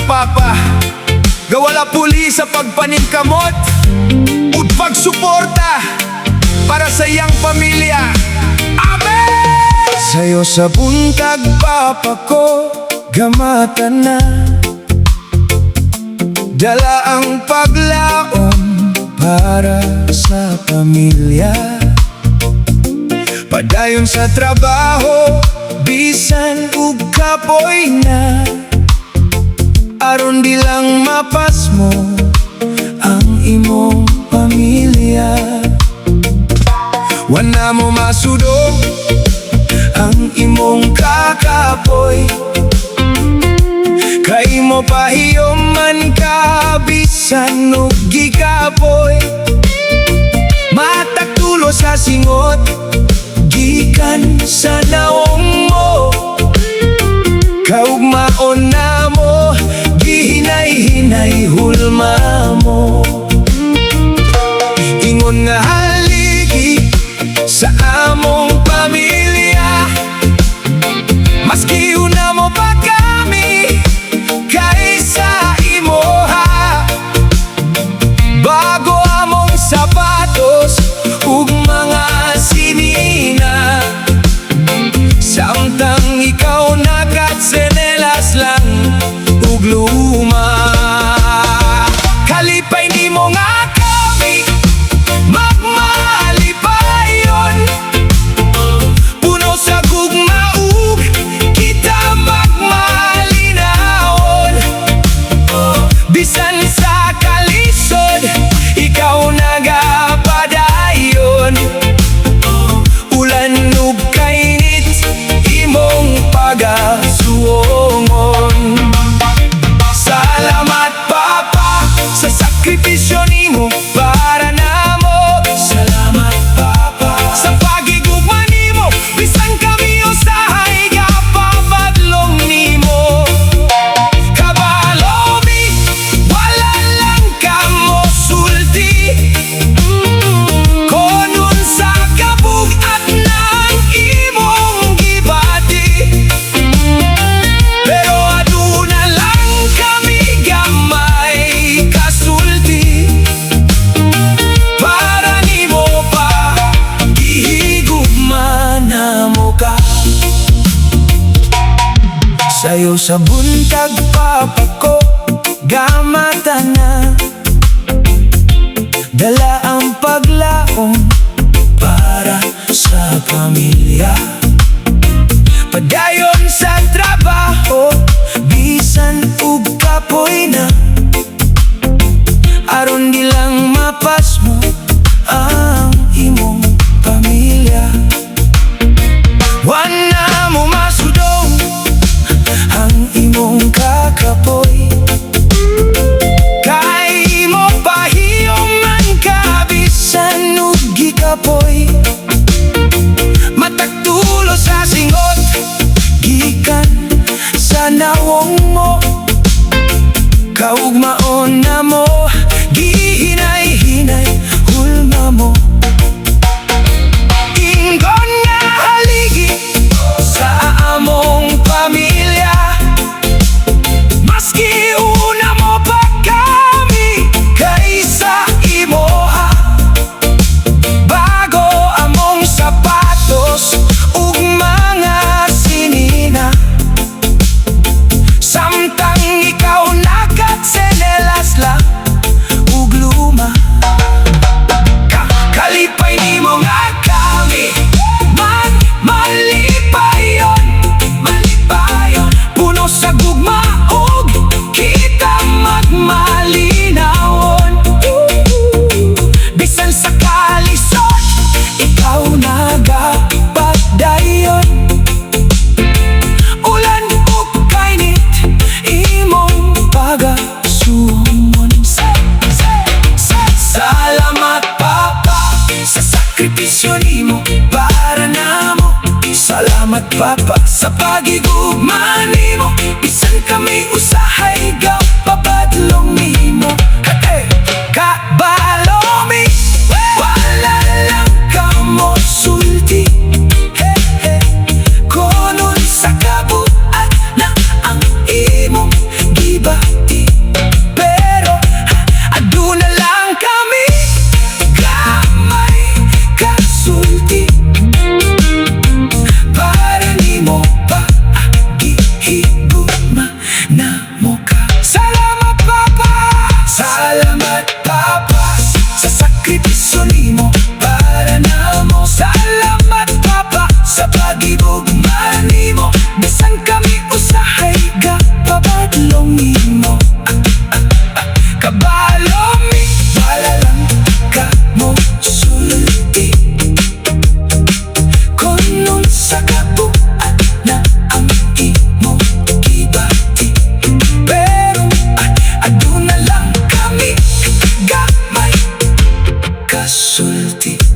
Papa, gawala puli sa pagpaningkamot ug pagsuporta para sa iyang pamilya. Amen! Sayo sa buntag, Papa ko, gamatan na, dala ang paglaom para sa pamilya. Padayon sa trabaho, bisan ug kapoy na, aron di lang mapas mo ang imong pamilya. Wala mo masudong ang imong kakapoy, kay mo pahiyoman ka bisan ug gikapoy. Mataktulo sa singot gikan sa naong mo, kaugmaon na mo, gihinay-hinay hulma mo. Ingon nga haligi sa among pamilya, maski una mo pa kami kaysa imoha. Bago among sapatos ug mga sinina, samtang ikaw nakatsenelas lang ug luma. Kalipay nimo nga kami magmalipayon, puno sa gugma ug kita magmalinawon. Bisan sa kalisod ikaw nagapadayon, ulan ug kainit imong pagasuongon. Salamat Papa sa sakripisyo nimo para namo. Salamat Papa sa pagigugma nimo, bisan kami usahay gapapadlong nimo. Kabalomi, wala lang kamo sulti, konon sa kabugat ng imong gibati. Pero aduna lang kami gamay kasulti, para nimo pa gihigugma namo ka. Sayo sa buntag, Papa ko, gamatan na, dala ang paglaom para sa pamilya. Padayon sa trabaho, bisan ug kapoy na, aron di lang mapas mo ang imong pamilya. Wala mo masudong ang imong kakapoy, kay mo pahiyoman ka bisan ug gikapoy. Mataktulo sa singot gikan sa nawong mo, kaugmaon na mo, gihinay-hinay hulma mo. Ingon nga haligi sa among pamilya, maski una mo pa kami kaysa imoha. Bago among sapatos ug mga sinina, samtang ikaw nakatsenelas lang ug luma. Kalipay nimo nga kami magmalipayon, puno sa gugma ug kita magmalinawon. Bisan sa kalisod ikaw nagapadayon, ulan ug kainit imong pagasuongon. Salamat Papa sa sakripisyo nimo para namo. Salamat Papa sa pagigugma nimo, bisan kami usahay gapapadlong nimo. Hey! Kabalomi, wala lang kamo sulti, konon sa kabuat na ang imong giba. sa kabuat na ang imong gibati. Pero aduna lang kami gamay kasulti.